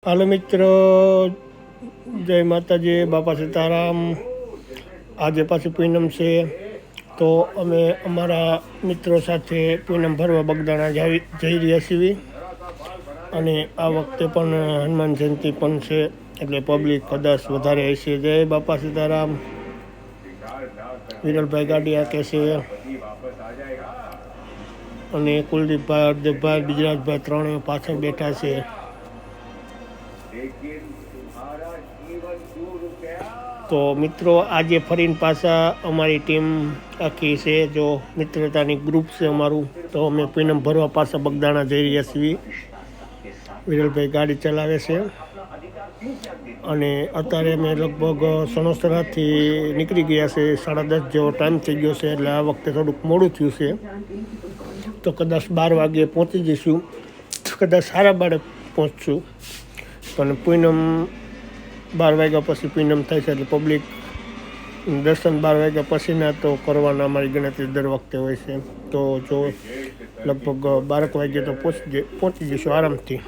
હાલો મિત્રો, જય માતાજી, બાપા સીતારામ। આજે પાછી પૂનમ છે તો અમે અમારા મિત્રો સાથે પૂનમ ભરવા બગદાણા જઈ રહ્યા છીએ અને આ વખતે પણ હનુમાન જયંતિ પણ છે એટલે પબ્લિક કદાચ વધારે હશે। જય બાપા સીતારામ। વિરલભાઈ ગાડી હાકે છે અને કુલદીપભાઈ, હરદેવભાઈ, ગુજરાતભાઈ ત્રણેય પાછળ બેઠા છે। તો મિત્રો આજે ફરીને પાછા અમારી ટીમ આખી છે, જો મિત્રતાની ગ્રુપ છે અમારું, તો અમે પૂનમ ભરવા પાછા બગદાણા જઈ રહ્યા છીએ। વિરલભાઈ ગાડી ચલાવે છે અને અત્યારે અમે લગભગ સણોસરાથી નીકળી ગયા છે। 10:30 જેવો ટાઈમ થઈ ગયો છે એટલે આ વખતે થોડુંક મોડું થયું છે, તો કદાચ 12 વાગ્યે પહોંચી જઈશું, કદાચ 12:30 પહોંચશું। પણ પૂનમ 12 વાગ્યા પછી પૂનમ થાય છે એટલે પબ્લિક દર્શન 12 વાગ્યા પછીના તો કરવાના અમારી ગણતરી દર વખતે હોય છે। તો જો લગભગ 12 વાગ્યે તો પહોંચી જઈશું આરામથી।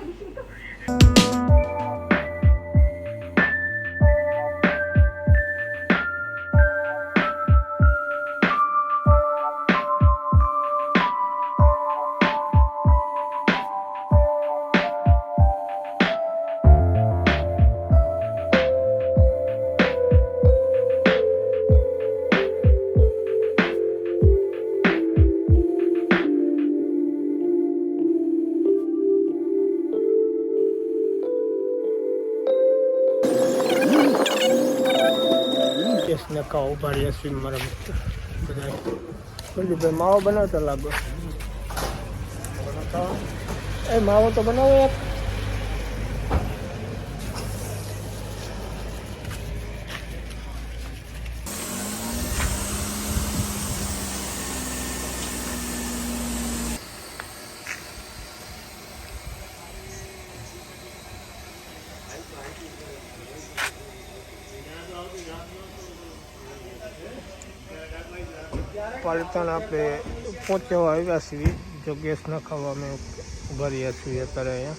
નકા ઉભા રહ્યા છીએ મારા મિત્ર બધા। ભાઈ માવો બનાવતા લાગો, એ માવો તો બનાવો યાર। પાલિતાણા આપણે પહોંચવા આવ્યા છીએ, જો ગેસ નખાવવા અમે ઉભા રહ્યા છીએ અત્યારે અહીંયા।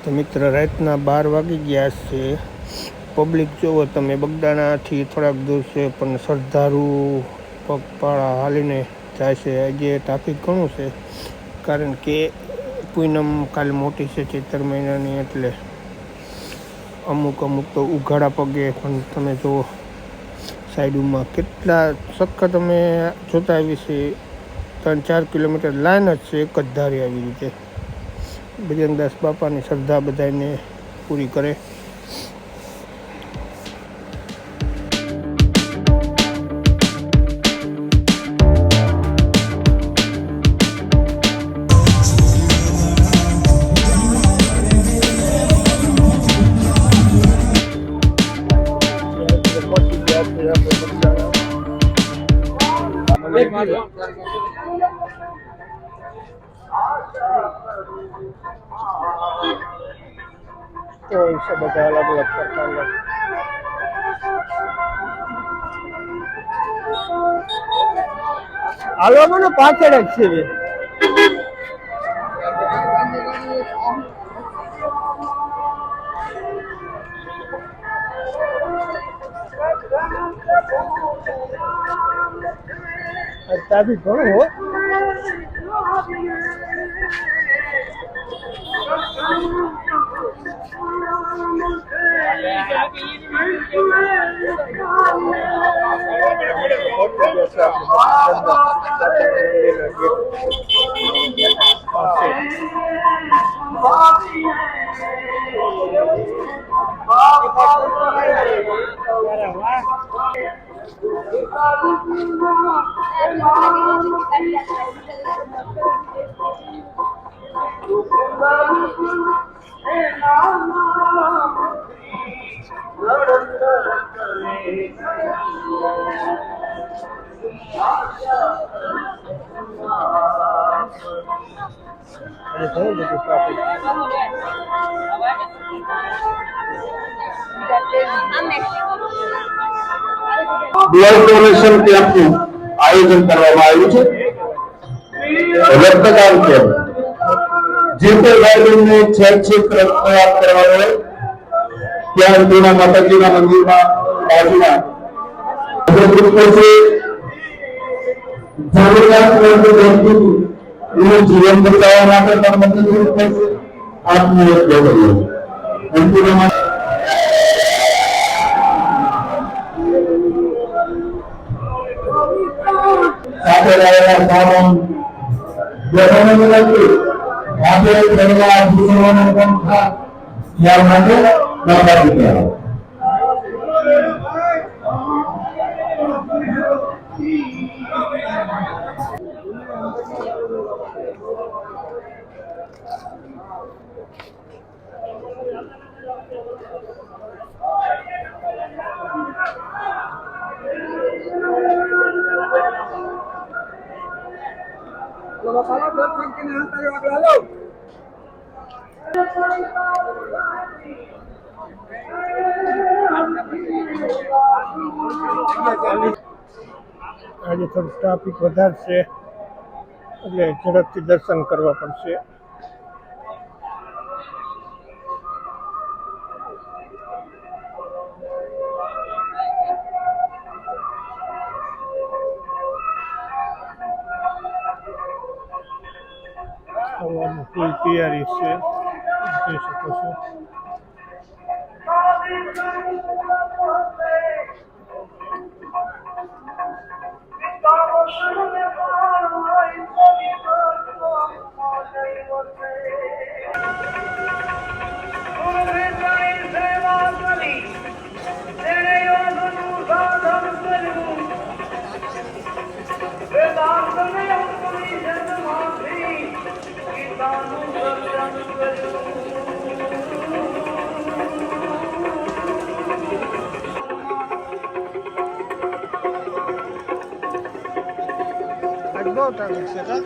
તો મિત્ર રાતના 12 વાગી ગયા છે। પબ્લિક જોવો તમે, બગદાણાથી થોડાક દૂર છે પણ શ્રદ્ધાળુ પગપાળા હાલીને જાય છે। આજે ટ્રાફિક ઘણું છે કારણ કે પૂનમ કાલે મોટી છે ચૈત્ર મહિનાની, એટલે અમુક તો ઉઘાડા પગે પણ તમે જુઓ સાઈડમાં કેટલા સખત અમે જોતા આવી છે। 3-4 કિલોમીટર લાઈન જ છે એક જ ધારી આવી રીતે। બજરંગદાસ બાપાની શ્રદ્ધા બધાને પૂરી કરે। તો છે બધા અલગ અલગ પ્રકારના હાલવામાં પાછળ જ છે। તાબી ઘણું હોય આજે ઘણું બધું ટ્રાફિક. બ્લડ ડોનેશન કેમ્પનું આયોજન કરવામાં આવ્યું છે. રક્તદાન કેમ્પ જે તે ભાઈબંધને છેક રક્તદાન કરવાનો હોય ત્યાં તેના માતાજીના મંદિરમાં બાજુમાં જરૂરિયાતમંદ વ્યક્તિનું જીવન બચાવવા માટે પણ મદદરૂપ થશે. આપનું એક કરીએ અંતિમ સાથે રહેલા સામાન લોકોને વિનંતી આજે રહેલા ભૂષણોને પણ ખાસ યાદ માટે સહભાગી થયા. આજે થોડું ટ્રાફિક વધારે છે એટલે ઝડપથી દર્શન કરવા પડશે. આવવાની ફૂલ તૈયારી છે, જોઈ શકો છો. બહુ ટ્રાફિક છે કા?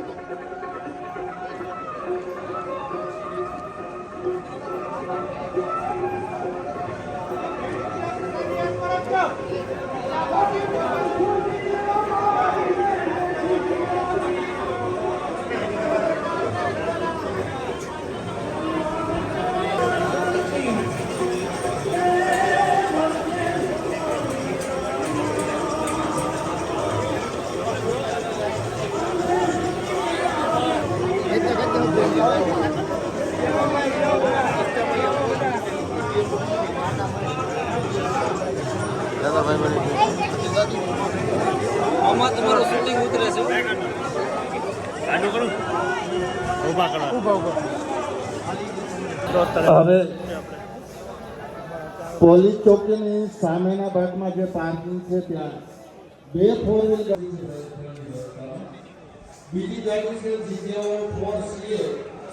આમાં તમારું શૂટિંગ ઉતરે છે. હવે પોલીસ ચોકીની સામેના ભાગમાં જે પાર્કિંગ છે ત્યાં 2 4 વ્હીલ બીજી ગાડી છે જીજેઓ 4CA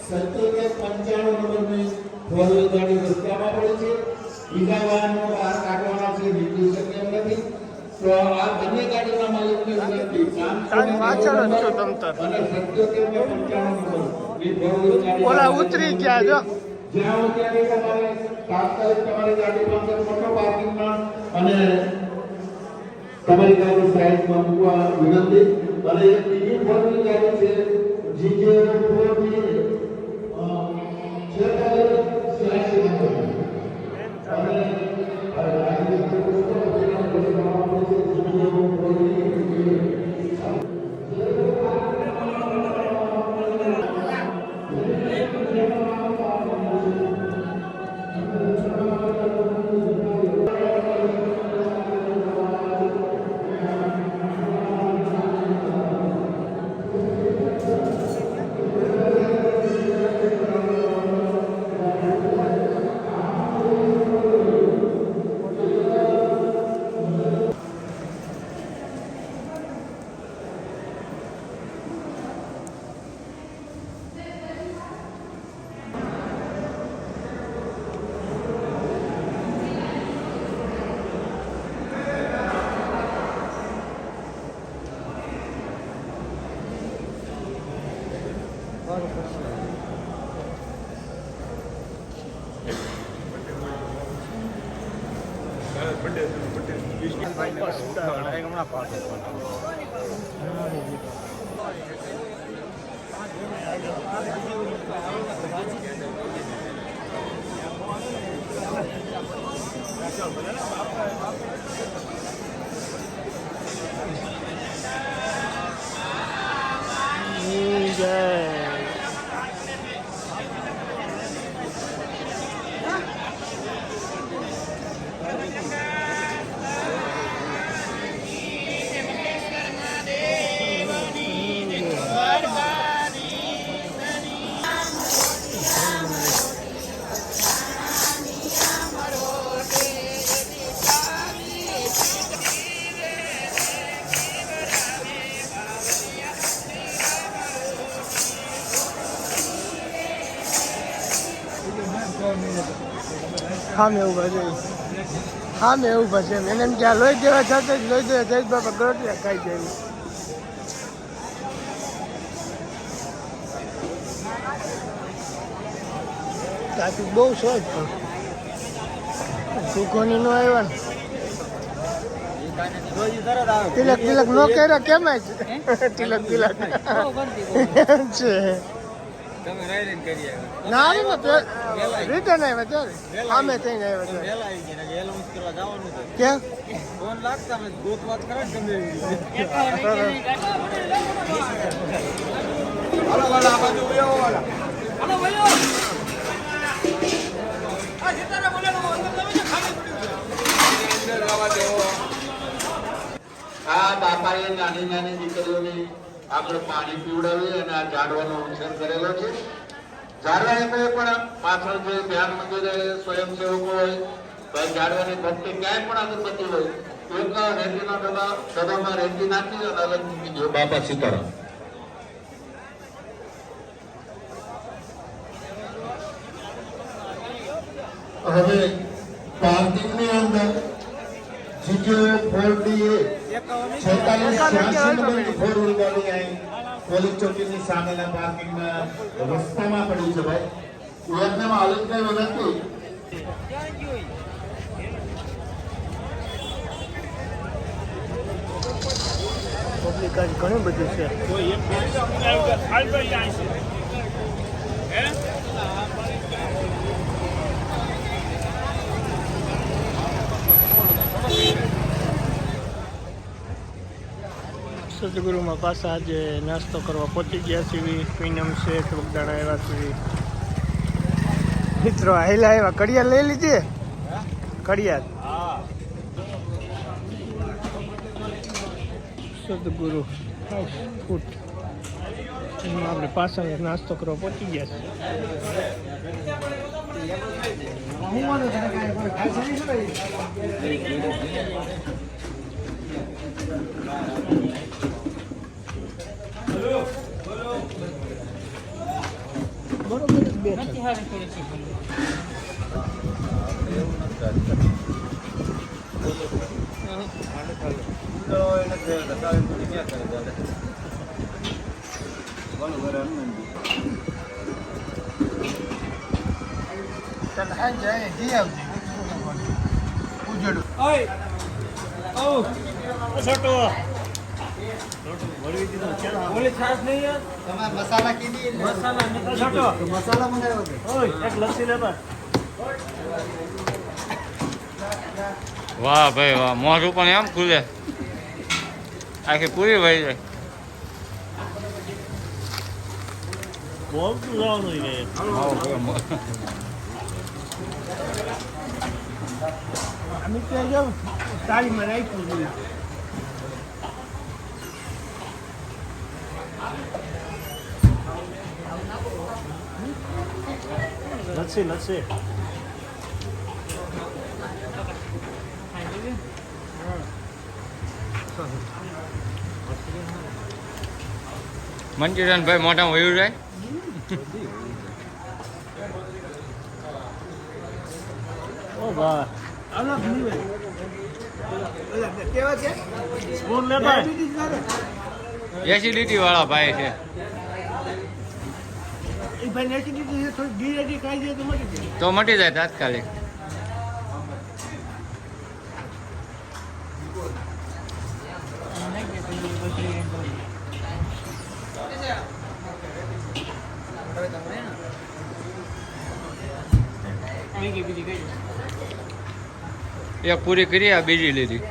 7795 નંબરની 4 વ્હીલ ગાડી રસ્તામાં પડે છે. બીજા વાહનો બહાર કાઢવાના છે, નીકળી શકે એમ નથી. તો આ બંને ગાડીના માલિકને વિનંતી પાછળ જ છો તમતર. અને 7795 નંબર ઓલા ઉતરી ગયા જો. જ્યાં ત્યારે તમારે તાત્કાલિક તમારી ગાડી પાસે મોટો પાર્કિંગમાં અને તમારી ગાડી સાઈડમાં મૂકવા વિનંતી. અને એક બીજી ફોરની ગાડી છે જીજે 4ની 86 નંબર અને હા મેં ઊભા છે હા મેં ઊભા છે એને એમ ક્યાં લોહી દેવા સાથે જ લોહી દેવા જયેશ બાપા ગરોટિયા ખાઈ જાય ટ્રાફિક બહુ છે પણ સુખોની નો આવ્યા ને તિલક તિલક નો કર્યા કેમ છે તિલક તિલક એમ છે ના આવે ને રિટર્ન આવ્યા ત્યારે સામે થઈને આવ્યા ક્યાં આ બાપાએ નાની નાની દીકરીઓને આપણે પાણી પીવડાવી અને આ ઝાડવાનો ઉછેર કરેલો છે. ઝાડવાને પણ પાછળ જે ધ્યાન મંદિરે સ્વયંસેવકો હોય ભાઈ ઝાડવાની ભક્તિ ક્યાંય પણ અગરબત્તી હોય એક રેતીના ડબ્બામાં રેતી નાખી અને અલગ મૂકી દો બાપા સીતારામ. હવે પાર્કિંગની અંદર જીજો 4D 4686 નંબરની 4 વ્હીલ ગાડી અહીં પોલીસ ચોકીની સામેના પાર્કિંગમાં રસ્તામાં પડી છે ભાઈ. એમને માલિક કઈ વિનંતી પબ્લિક આજ ઘણી બધી છે સદગુરુમાં પાછા આજે નાસ્તો કરવા પહોંચી ગયા છીએ. પૂનમ શેઠ બગદાણા આવ્યા છીએ મિત્રો. આયલા આવ્યા કડિયાલ લઈ લીધી કડિયાલ સદગુરુ ફૂટ એમાં આપણે પાછા નાસ્તો કરવા પહોંચી ગયા બરોબર જ બેઠા વાહ ભાઈ વાહ, મોઢું પણ એમ ખુલે, આખી પૂરી વહી જાય. અમે ત્યાં જાઉં તાળીમાં રાખ્યું જોઈએ. લસ્સી લસ્સી મંચુરિયન ભાઈ મોઢામાં વયું જાય. ઓ વાહ અલગ નહીં કેવા છે સ્પૂન લે ભાઈ. એસિડિટી વાળા ભાઈ છે. એ ભાઈ એસિડિટી થોડી ધીરે ખાઈ જાય તો મટી જાય. તો મટી જાય તાત્કાલિક. એક પૂરી કરી આ બીજી લીધી.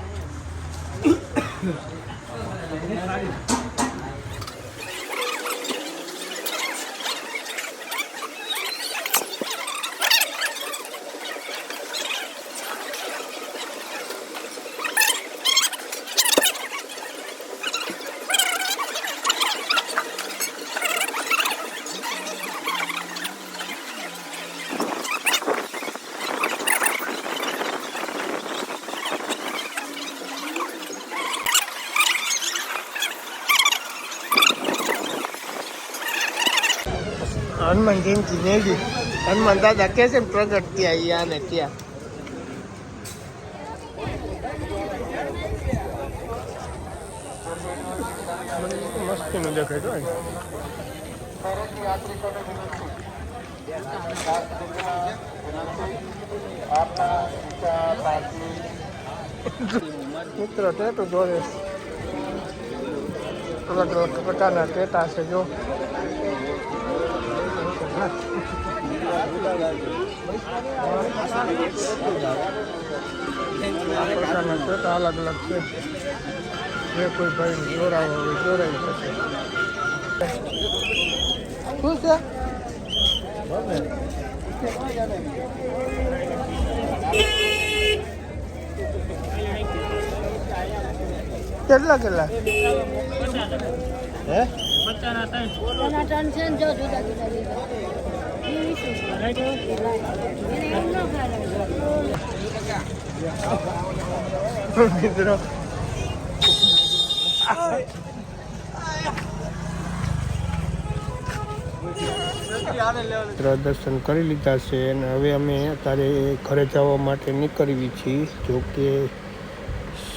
હનુમાન જયંતિ મેગી હનુમાન દાદા કે છે ને પ્રગટ ત્યાં અહીંયા ને ત્યાં મસ્તીનું દેખાય તો મિત્રો ટેટુ દોરે અલગ અલગ પ્રકારના ટેટા છે જો પ્રકારના ટેટા અલગ અલગ છે જે કોઈ ભાઈ દોરાવો હોય દોરાઈ શકે શું છે કેટલા કેટલા હે ટન છે ને જો જુદા જુદા લીધા મિત્રો દર્શન કરી લીધા છે અને હવે અમે અત્યારે ઘરે જવા માટે નીકળવી છીએ જો કે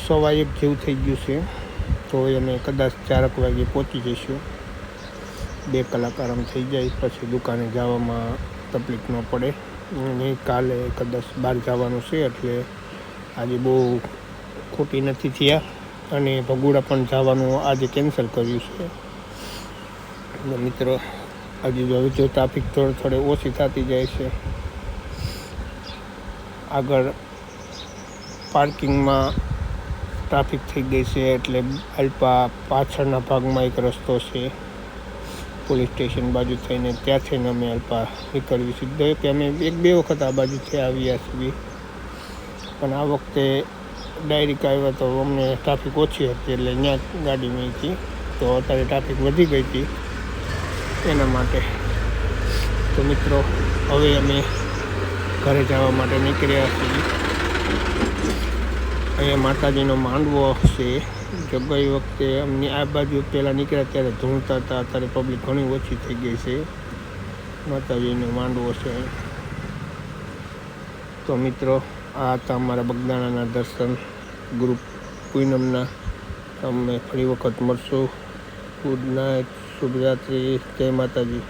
1:15 જેવું થઈ ગયું છે તો અમે કદાચ 4 વાગે પહોંચી જઈશું 2 કલાક આરામ થઈ જાય પછી દુકાને જવામાં તકલીફ ન પડે અને કાલે કદાચ બહાર જવાનું છે એટલે આજે બહુ ખોટી નથી થયા અને ભગોડા પણ જવાનું આજે કેન્સલ કર્યું છે અને મિત્રો આજે જો ટ્રાફિક થોડી ઓછી થતી જાય છે આગળ પાર્કિંગમાં ટ્રાફિક થઈ ગઈ છે એટલે અલ્પા પાછળના ભાગમાં એક રસ્તો છે પોલીસ સ્ટેશન બાજુ થઈને ત્યાંથી અમે અલ્પા નીકળવી સીધો કે અમે 1-2 વખત આ બાજુથી આવ્યા છીએ પણ આ વખતે ડાયરેક્ટ આવ્યા તો અમને ટ્રાફિક ઓછી હતી એટલે અહીંયા ગાડી મૂકી તો અત્યારે ટ્રાફિક વધી ગઈ હતી એના માટે તો મિત્રો હવે અમે ઘરે જવા માટે નીકળ્યા છીએ અહીંયા માતાજીનો માંડવો છે જો ગઈ વખતે અમને આ બાજુ પહેલાં નીકળ્યા ત્યારે ધૂળતા હતા અત્યારે પબ્લિક ઘણી ઓછી થઈ ગઈ છે માતાજીનો માંડવો છે તો મિત્રો આ હતા અમારા બગદાણાના દર્શન ગ્રુપ પૂનમના અમે ફરી વખત મળશું ગુડ નાઇટ શુભરાત્રિ જય માતાજી